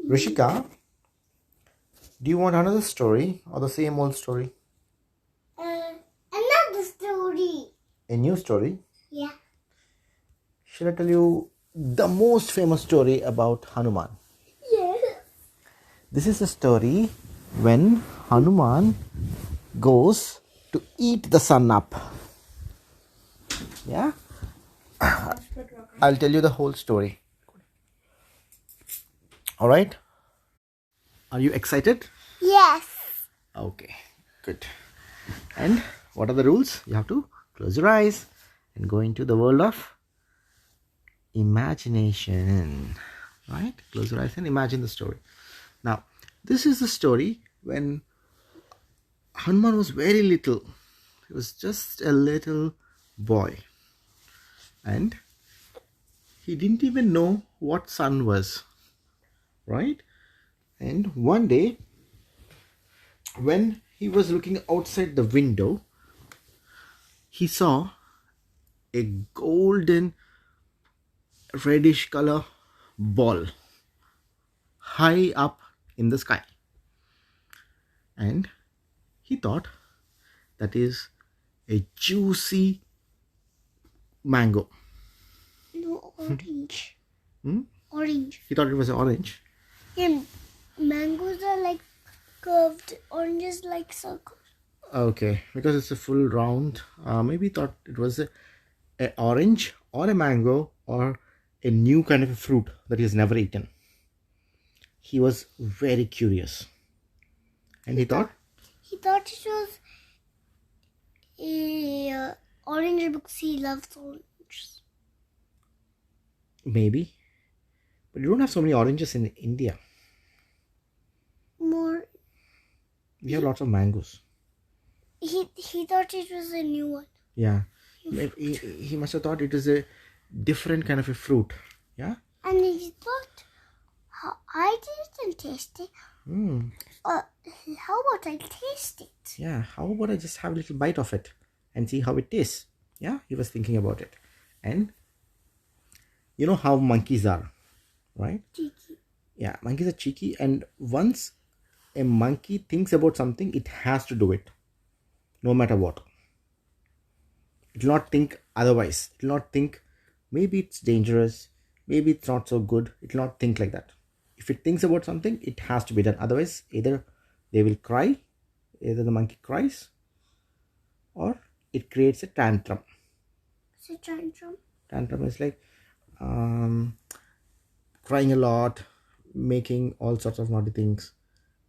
Rishika, do you want another story or the same old story? Another story. A new story? Yeah. Shall I tell you the most famous story about Hanuman? Yes. This is a story when Hanuman goes to eat the sun up. Yeah? I'll tell you the whole story. Alright? Are you excited? Yes. Okay, good. And what are the rules? You have to close your eyes and go into the world of imagination. Right? Close your eyes and imagine the story. Now, this is the story when Hanuman was very little. He was just a little boy. And he didn't even know what sun was. Right? And one day, when he was looking outside the window, he saw a golden reddish color ball high up in the sky, and he thought that is a juicy mango. No, orange. Hmm? Orange. He thought it was orange. Yeah, mangoes are like curved, oranges like circles. Okay, because it's a full round, maybe he thought it was a orange or a mango or a new kind of a fruit that he has never eaten. He was very curious, and he thought it was a orange because he loves oranges. maybe, but you don't have so many oranges in India. More. We have lots of mangoes. He thought it was a new one. Yeah, he must have thought it is a different kind of a fruit. Yeah. And he thought, I didn't taste it. How about I taste it? Yeah, how about I just have a little bite of it and see how it tastes? Yeah, he was thinking about it. And you know how monkeys are, right? Cheeky. Yeah, monkeys are cheeky, and once a monkey thinks about something, it has to do it, no matter what. It will not think otherwise. It will not think maybe it's dangerous, maybe it's not so good. It will not think like that. If it thinks about something, it has to be done. Otherwise, either they will cry, either the monkey cries, or it creates a tantrum. What's a tantrum? Tantrum is like crying a lot, making all sorts of naughty things,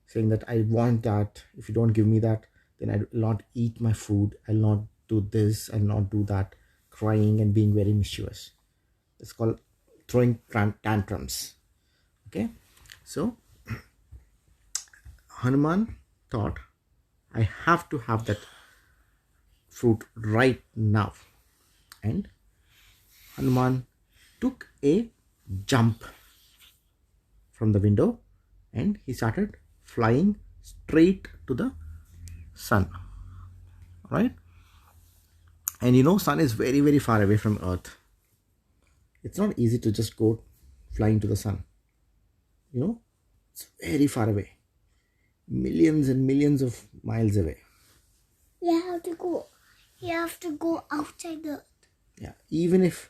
saying that I want that. If you don't give me that, then I will not eat my food. I'll not do this. I'll not do that. Crying and being very mischievous. It's called throwing tantrums. Okay, so Hanuman thought, I have to have that fruit right now. And Hanuman took a jump from the window and he started flying straight to the sun. Right? And you know, sun is very, very far away from Earth. It's not easy to just go flying to the sun. You know, it's very far away. Millions and millions of miles away. You have to go outside the Earth. Yeah, even if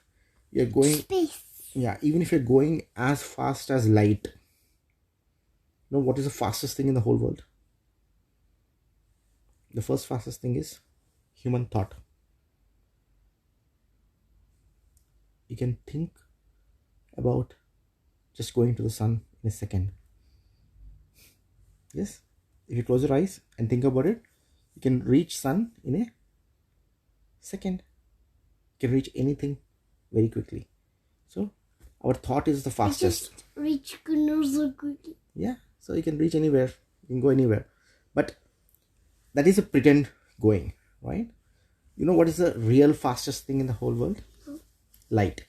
you're going space. Yeah, even if you're going as fast as light. You know what is the fastest thing in the whole world? The first fastest thing is human thought. You can think about just going to the sun in a second. Yes, if you close your eyes and think about it, you can reach sun in a second. You can reach anything very quickly. So our thought is the fastest. Just reach so quickly. Yeah, so you can reach anywhere. You can go anywhere. But that is a pretend going, right? You know what is the real fastest thing in the whole world? Light.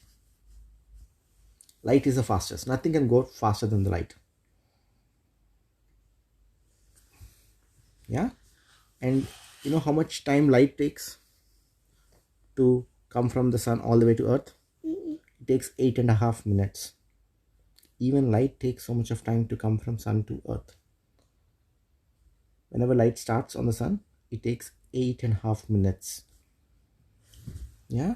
Light is the fastest. Nothing can go faster than the light. Yeah, and you know how much time light takes to come from the sun all the way to Earth? It takes 8.5 minutes. even light takes so much of time to come from sun to earth. Whenever light starts on the sun, it takes 8.5 minutes. Yeah,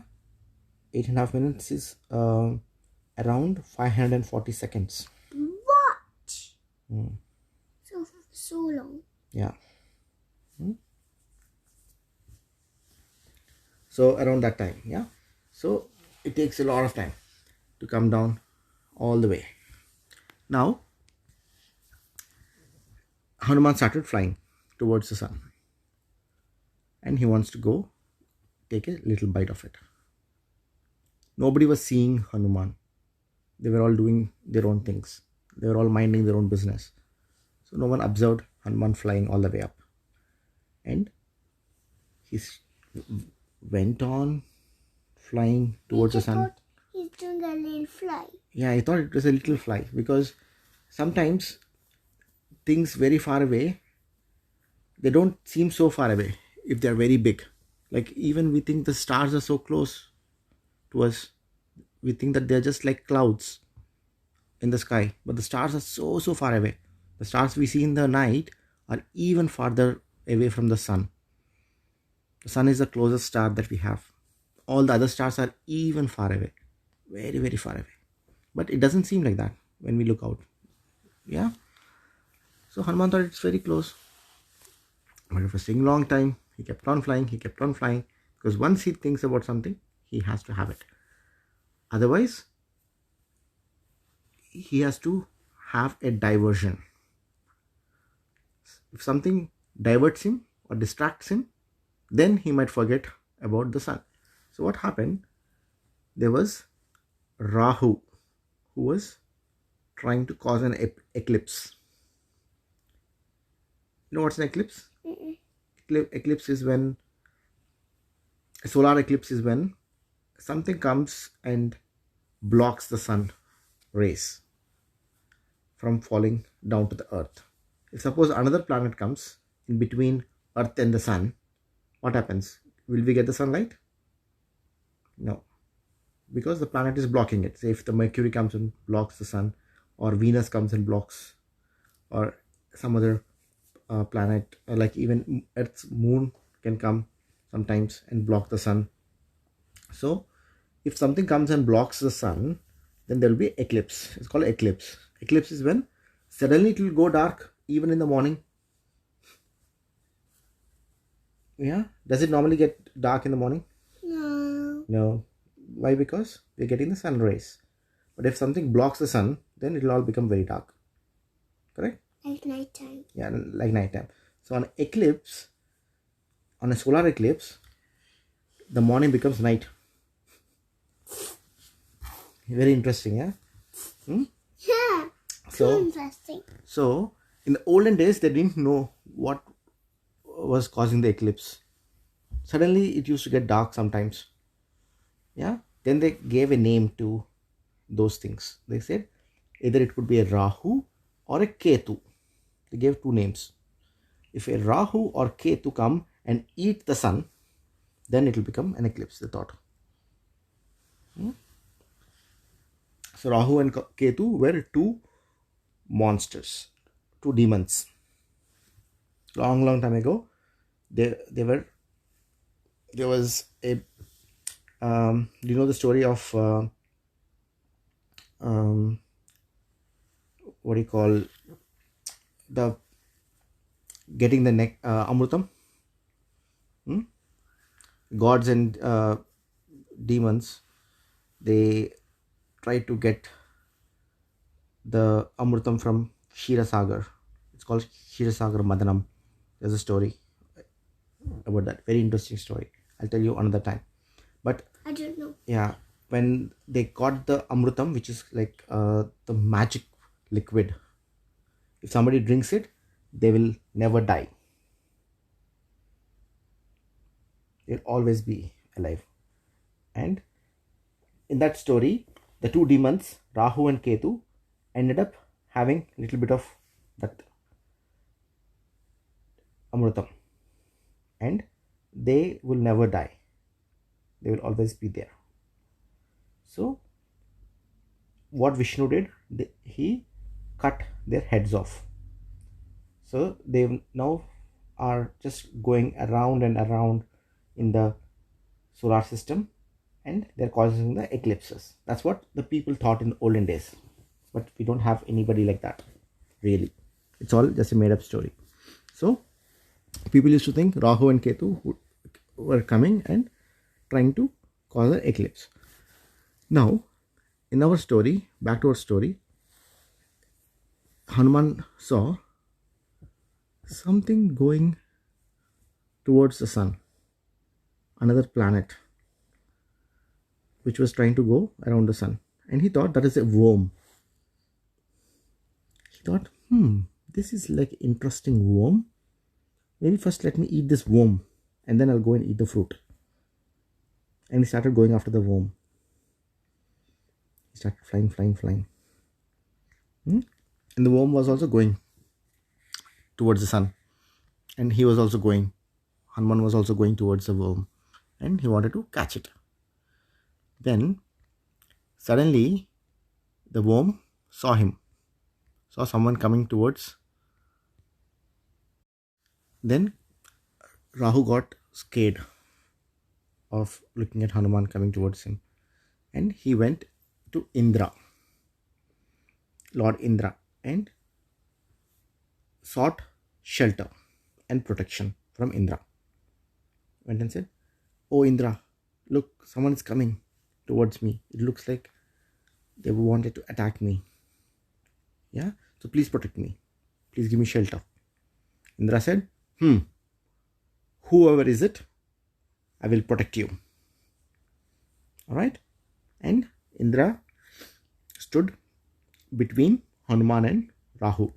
8.5 minutes is around 540 seconds. What? So long. Yeah. So around that time, yeah. So it takes a lot of time to come down all the way. Now Hanuman started flying towards the sun, and he wants to go take a little bite of it. Nobody was seeing Hanuman. They were all doing their own things. They were all minding their own business. So no one observed Hanuman flying all the way up. And he went on flying towards the sun. He's doing a little fly. Yeah, I thought it was a little fly, because sometimes things very far away, they don't seem so far away if they're very big. Like, even we think the stars are so close to us. We think that they're just like clouds in the sky, but the stars are so far away. The stars we see in the night are even farther away from the sun. The sun is the closest star that we have. All the other stars are even far away, very far away, but it doesn't seem like that when we look out. Yeah, so Hanuman thought it's very close, but it was taking a long time. He kept on flying, because once he thinks about something, he has to have it. Otherwise, he has to have a diversion. If something diverts him or distracts him, then he might forget about the sun. So what happened? There was Rahu, who was trying to cause an eclipse. You know what's an eclipse? Eclipse is when, a solar eclipse is when something comes and blocks the sun rays from falling down to the earth. If suppose another planet comes in between earth and the sun, what happens? Will we get the sunlight? No, because the planet is blocking it. Say if the Mercury comes and blocks the sun, or Venus comes and blocks, or some other planet, or like even Earth's moon can come sometimes and block the sun. So if something comes and blocks the sun, then there will be eclipse. It's called eclipse. Eclipse is when suddenly it will go dark even in the morning. Yeah, does it normally get dark in the morning? No. Why? Because we're getting the sun rays. But if something blocks the sun, then it will all become very dark. Correct? Like nighttime. Yeah, like nighttime. So on eclipse, on a solar eclipse, the morning becomes night. Very interesting, yeah? Yeah. So interesting. So in the olden days, they didn't know what was causing the eclipse. Suddenly it used to get dark sometimes. Yeah. Then they gave a name to those things. They said either it could be a Rahu or a Ketu. They gave two names. If a Rahu or Ketu come and eat the sun, then it will become an eclipse, they thought. So Rahu and Ketu were two monsters, two demons. Long time ago, there was a do you know the story of what do you call, the getting the amrutam? Gods and demons, they try to get the amrutam from Kshirosagar. It's called Kshirosagar Madanam. There's a story about that. Very interesting story. I'll tell you another time. But I don't know. Yeah, when they got the amrutam, which is like the magic liquid, if somebody drinks it, they will never die. They'll always be alive. And in that story, the two demons, Rahu and Ketu, ended up having a little bit of that amrutam, and they will never die. They will always be there. So what Vishnu did, he cut their heads off. So they now are just going around and around in the solar system, and they're causing the eclipses. That's what the people thought in olden days, but we don't have anybody like that, really. It's all just a made-up story. So people used to think Rahu and Ketu were coming and trying to cause an eclipse. Now, in our story, back to our story, Hanuman saw something going towards the sun, another planet which was trying to go around the sun, and he thought that is a worm. He thought, this is like interesting worm. Maybe first let me eat this worm and then I'll go and eat the fruit. And he started going after the worm. He started flying. And the worm was also going towards the sun. And he was also going. Hanuman was also going towards the worm. And he wanted to catch it. Then, suddenly, the worm saw him. Saw someone coming towards. Then, Rahu got scared of looking at Hanuman coming towards him. And he went to Indra, Lord Indra, and sought shelter and protection from Indra. Went and said, "Oh Indra, look, someone is coming towards me. It looks like they wanted to attack me. Yeah, so please protect me. Please give me shelter." Indra said, "Whoever is it, I will protect you." All right. And Indra stood between Hanuman and Rahu.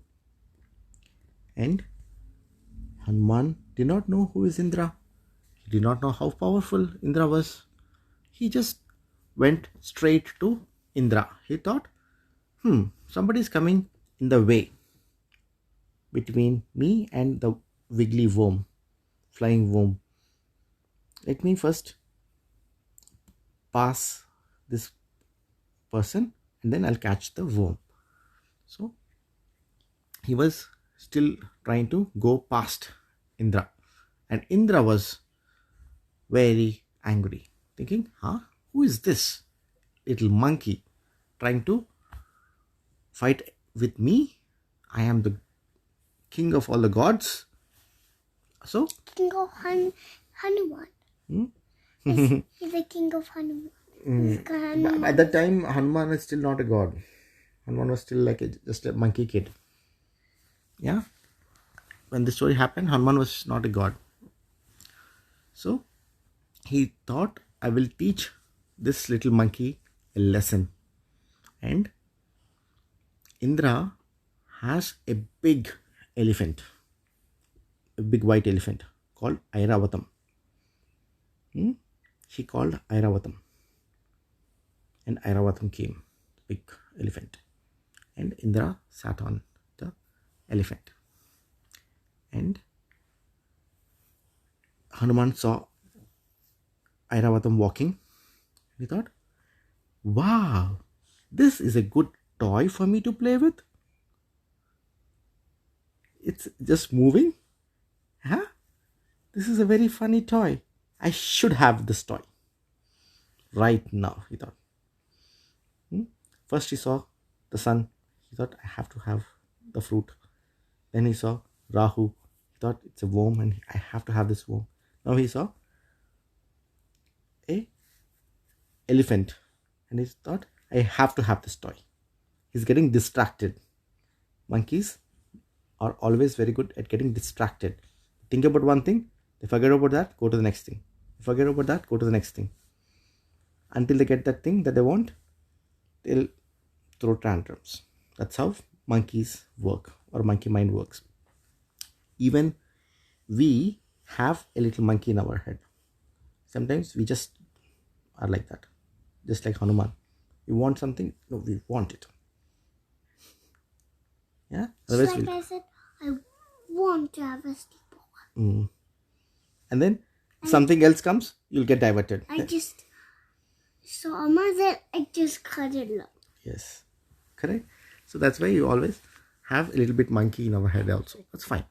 And Hanuman did not know who is Indra. He did not know how powerful Indra was. He just went straight to Indra. He thought, somebody is coming in the way between me and the wiggly worm, flying worm. Let me first pass this person and then I'll catch the worm. So he was still trying to go past Indra, and Indra was very angry, thinking, who is this little monkey trying to fight with me? I am the king of all the gods. So King of Hanuman. He's the king of Hanuman. At that time, Hanuman is still not a god. Hanuman was still like just a monkey kid. Yeah. When the story happened, Hanuman was not a god. So he thought, I will teach this little monkey a lesson. And Indra has a big elephant, a big white elephant called Airavatam. He called Airavatam. And Airavatam came, big elephant. And Indra sat on the elephant. And Hanuman saw Airavatam walking. He thought, wow, this is a good toy for me to play with. It's just moving. This is a very funny toy. I should have this toy right now, he thought. First he saw the sun. He thought, I have to have the fruit. Then he saw Rahu. He thought, it's a worm and I have to have this worm. Now he saw a elephant and he thought, I have to have this toy. He's getting distracted. Monkeys are always very good at getting distracted. Think about one thing, they forget about that, go to the next thing. Forget about that, go to the next thing. Until they get that thing that they want, they'll throw tantrums. That's how monkeys work, or monkey mind works. Even we have a little monkey in our head. Sometimes we just are like that. Just like Hanuman. We want something, no, we want it. Yeah? Just like I said, I want to have a sleepover. And then something else comes, you'll get diverted. I just saw a mother, I just cut it up. Yes, correct. So that's why you always have a little bit monkey in our head also. That's fine.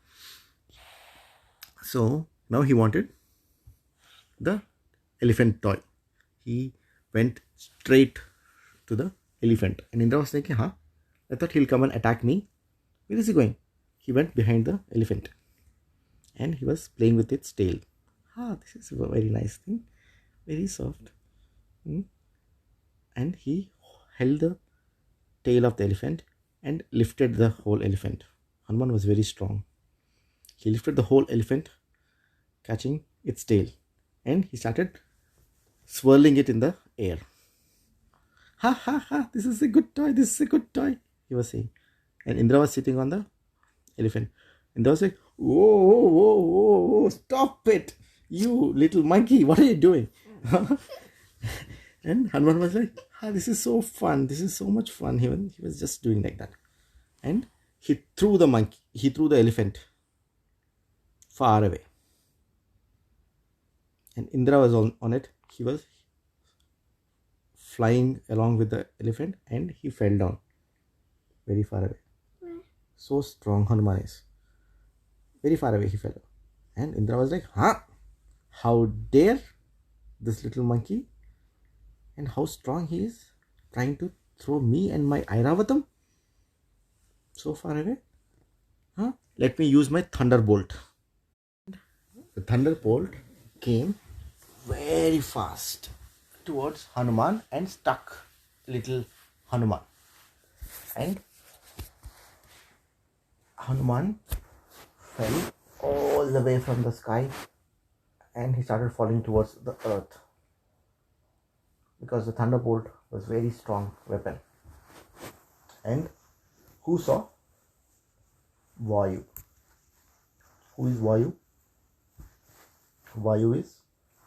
So now he wanted the elephant toy. He went straight to the elephant, and Indra was thinking, huh? I thought he'll come and attack me. Where is he going? He went behind the elephant and he was playing with its tail. This is a very nice thing, very soft. And he held the tail of the elephant and lifted the whole elephant. Hanuman was very strong. He lifted the whole elephant, catching its tail, and he started swirling it in the air. Ha ha ha, this is a good toy, this is a good toy, he was saying. And Indra was sitting on the elephant. Indra was like, whoa, whoa, whoa, whoa, whoa, stop it, you little monkey, what are you doing? And Hanuman was like, this is so fun, this is so much fun. He was just doing like that. And he threw the elephant far away. And Indra was on it. He was flying along with the elephant and he fell down very far away. So strong Hanuman is. Very far away he fell. And Indra was like, how dare this little monkey, and how strong he is, trying to throw me and my Airavatam so far away. Let me use my thunderbolt. The thunderbolt came very fast towards Hanuman and stuck little Hanuman. And Hanuman fell all the way from the sky and he started falling towards the earth, because the thunderbolt was very strong weapon. And who saw? Vayu. Who is Vayu? Vayu is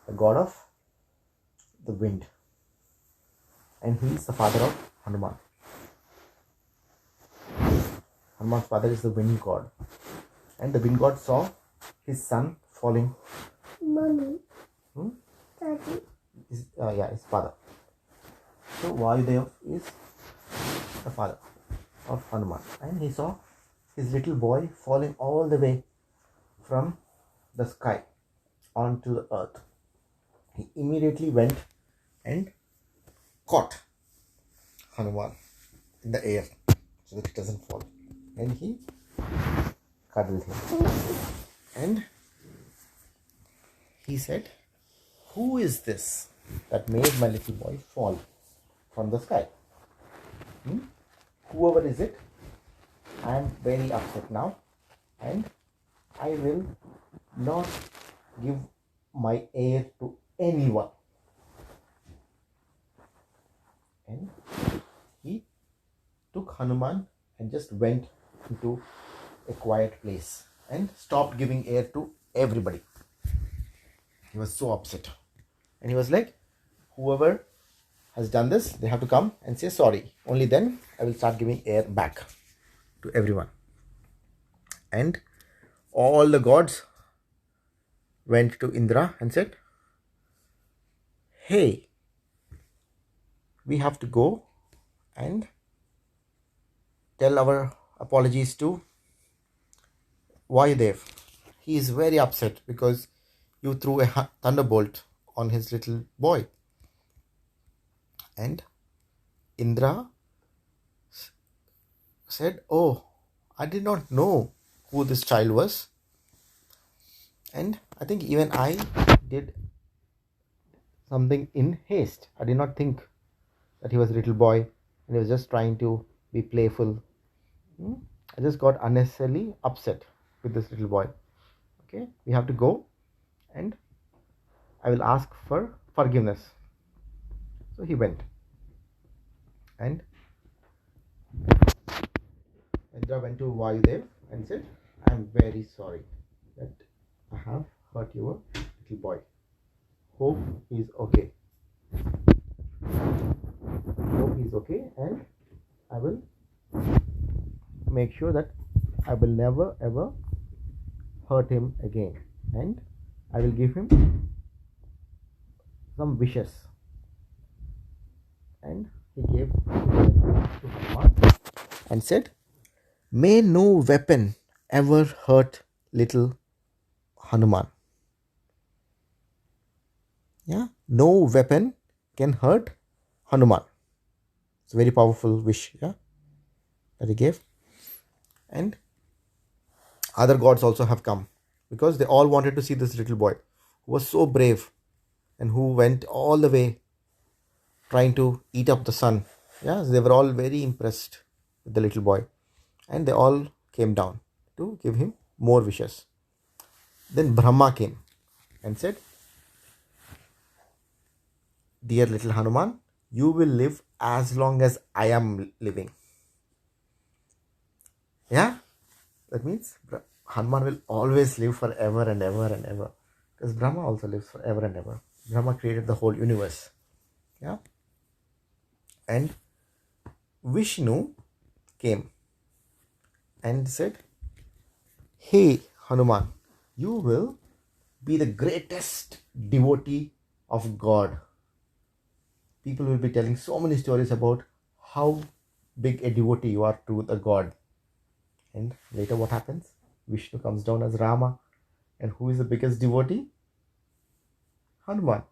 the god of the wind, and he is the father of Hanuman. Hanuman's father is the wind god, and the wind god saw his son falling. Mommy. Daddy. His father. So Vayudev is the father of Hanuman, and he saw his little boy falling all the way from the sky onto the earth. He immediately went and caught Hanuman in the air so that it doesn't fall, and he cuddled him. And he said, who is this that made my little boy fall from the sky? Whoever is it, I am very upset now, and I will not give my heir to anyone. And he took Hanuman and just went into a quiet place and stopped giving heir to everybody. He was so upset, and he was like, whoever has done this, they have to come and say sorry. Only then I will start giving heir back to everyone. And all the gods went to Indra and said, hey, we have to go and tell our apologies to Vayudev. He is very upset because you threw a thunderbolt on his little boy. And Indra said, oh, I did not know who this child was. And I think even I did something in haste. I did not think that he was a little boy and he was just trying to be playful. I just got unnecessarily upset with this little boy. Okay, we have to go and I will ask for forgiveness. So he went, and Indra went to Vayudev and said, I am very sorry that I have hurt your little boy. Hope he is okay. Hope he is okay, and I will make sure that I will never ever hurt him again, and I will give him some wishes. And he gave to Hanuman, and said, "May no weapon ever hurt little Hanuman." Yeah, no weapon can hurt Hanuman. It's a very powerful wish, yeah, that he gave. And other gods also have come because they all wanted to see this little boy who was so brave and who went all the way trying to eat up the sun. Yeah, they were all very impressed with the little boy, and they all came down to give him more wishes. Then Brahma came and said, "Dear little Hanuman, you will live as long as I am living." Yeah, that means Hanuman will always live forever and ever and ever, because Brahma also lives forever and ever. Brahma created the whole universe. Yeah, and Vishnu came and said, "Hey Hanuman, you will be the greatest devotee of God." People will be telling so many stories about how big a devotee you are to the God. And later what happens? Vishnu comes down as Rama. And who is the biggest devotee? Hanuman.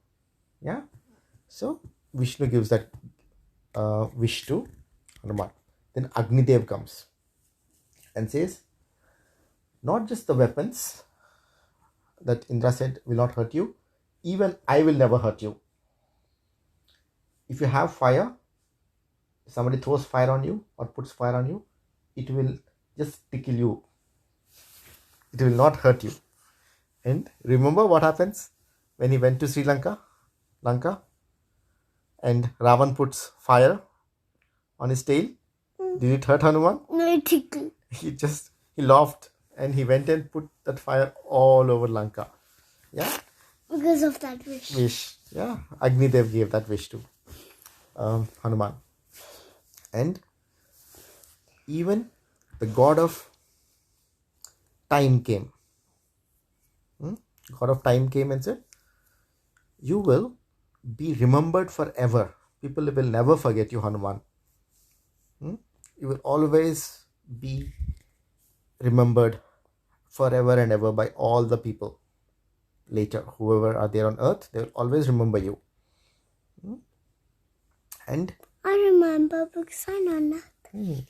Yeah. So Vishnu gives that wish to Hanuman. Then Agnidev comes and says, "Not just the weapons that Indra said will not hurt you, even I will never hurt you. If you have fire, if somebody throws fire on you or puts fire on you, it will just tickle you. It will not hurt you." And remember what happens when he went to Sri Lanka, and Ravan puts fire on his tail. Did it hurt Hanuman? No, it tickled. He laughed and he went and put that fire all over Lanka. Yeah. Because of that wish. Yeah. Agnidev gave that wish to Hanuman. And even the god of time came. God of time came and said, "You will be remembered forever. People will never forget you, Hanuman. You will always be remembered forever and ever by all the people. Later, whoever are there on earth, they will always remember you." And I remember because I know that.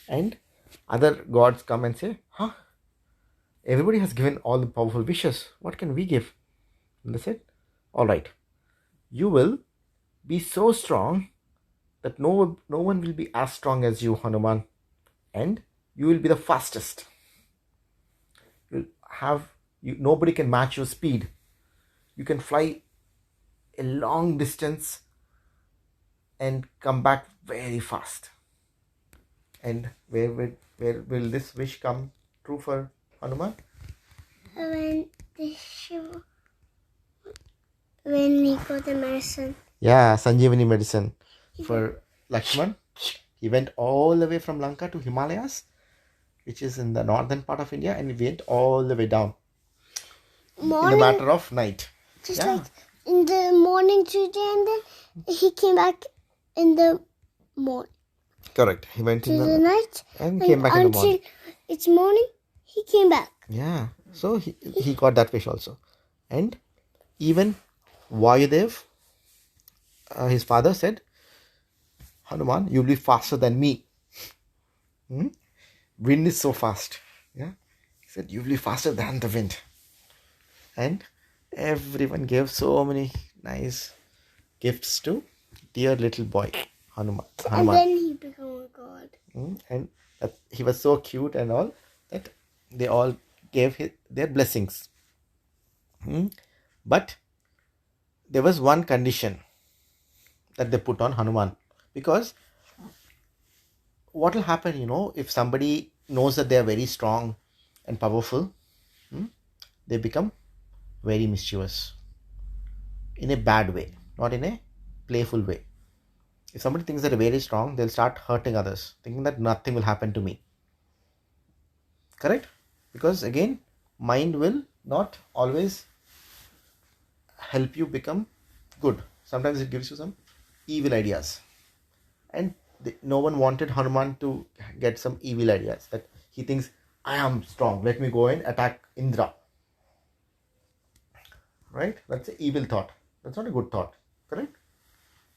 And other gods come and say, "Huh? Everybody has given all the powerful wishes. What can we give?" And they said, "All right, you will be so strong that no one will be as strong as you, Hanuman. And you will be the fastest. Nobody can match your speed. You can fly a long distance and come back very fast." And where will this wish come true for Hanuman? When he got the medicine. Yeah, Sanjeevani medicine for Lakshman. He went all the way from Lanka to Himalayas, which is in the northern part of India, and he went all the way down in a matter of night. Just like in the morning today, and then he came back in the morning. Correct. He went in the night and came back in the morning. Until it's morning, he came back. Yeah. So he got that wish also. And even Vayudev, his father, said, "Hanuman, you'll be faster than me. Wind is so fast." Yeah. He said, "You'll be faster than the wind." And everyone gave so many nice gifts to dear little boy Hanuman. And then he became a god. And he was so cute and all that they all gave their blessings. But there was one condition that they put on Hanuman, because what will happen, if somebody knows that they are very strong and powerful, they become very mischievous in a bad way, not in a playful way. If somebody thinks that they're very strong, they'll start hurting others, thinking that nothing will happen to me. Correct? Because again, mind will not always help you become good. Sometimes it gives you some evil ideas. And no one wanted Hanuman to get some evil ideas. That he thinks, I am strong, let me go and attack Indra. Right? That's an evil thought. That's not a good thought. Correct?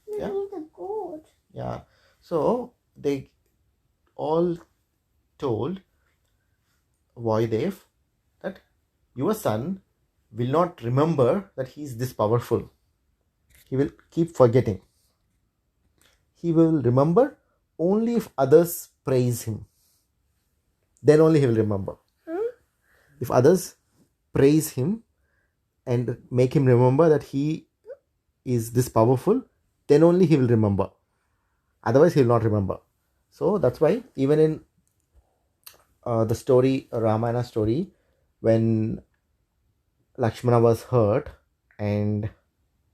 Yeah. He's a god. Yeah. So they all told Vaidev that your son will not remember that he is this powerful. He will keep forgetting. He will remember only if others praise him. Then only he will remember. If others praise him and make him remember that he is this powerful, then only he will remember. Otherwise, he will not remember. So that's why even in the story, Ramayana story, when Lakshmana was hurt and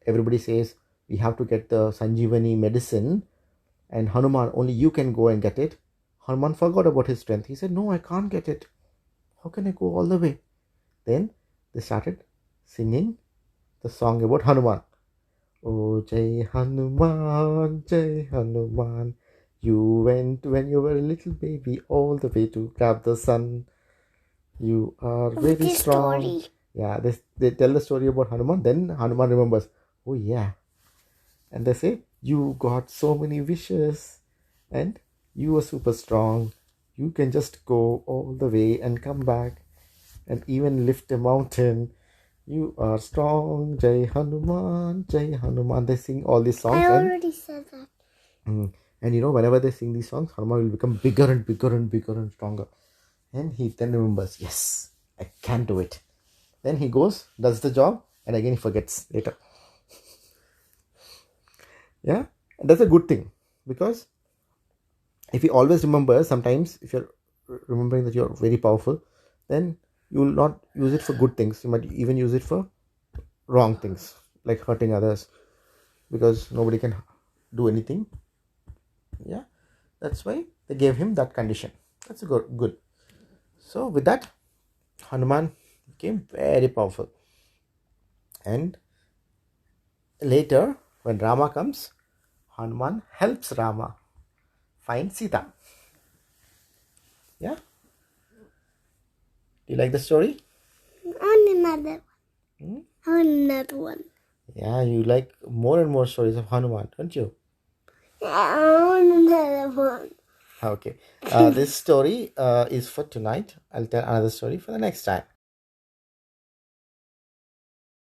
everybody says we have to get the Sanjeevani medicine and Hanuman, only you can go and get it. Hanuman forgot about his strength. He said, no, I can't get it. How can I go all the way? Then they started singing the song about Hanuman. Oh, Jai Hanuman, Jai Hanuman. You went when you were a little baby all the way to grab the sun. You are very strong. Story. Yeah, they tell the story about Hanuman. Then Hanuman remembers, oh yeah. And they say, you got so many wishes and you were super strong. You can just go all the way and come back and even lift a mountain. You are strong, Jai Hanuman, Jai Hanuman. They sing all these songs. I already said that. And whenever they sing these songs, Hanuman will become bigger and bigger and bigger and stronger. And he then remembers, yes, I can do it. Then he goes, does the job, and again he forgets later. Yeah, and that's a good thing, because if you always remember, sometimes if you're remembering that you're very powerful, then you will not use it for good things. You might even use it for wrong things, like hurting others, because nobody can do anything. Yeah, that's why they gave him that condition. That's a good. So with that, Hanuman became very powerful. And later, when Rama comes, Hanuman helps Rama find Sita. Yeah? Do you like the story? Another one. Another one. Yeah, you like more and more stories of Hanuman, don't you? Yeah, another one. Okay. This story is for tonight. I'll tell another story for the next time.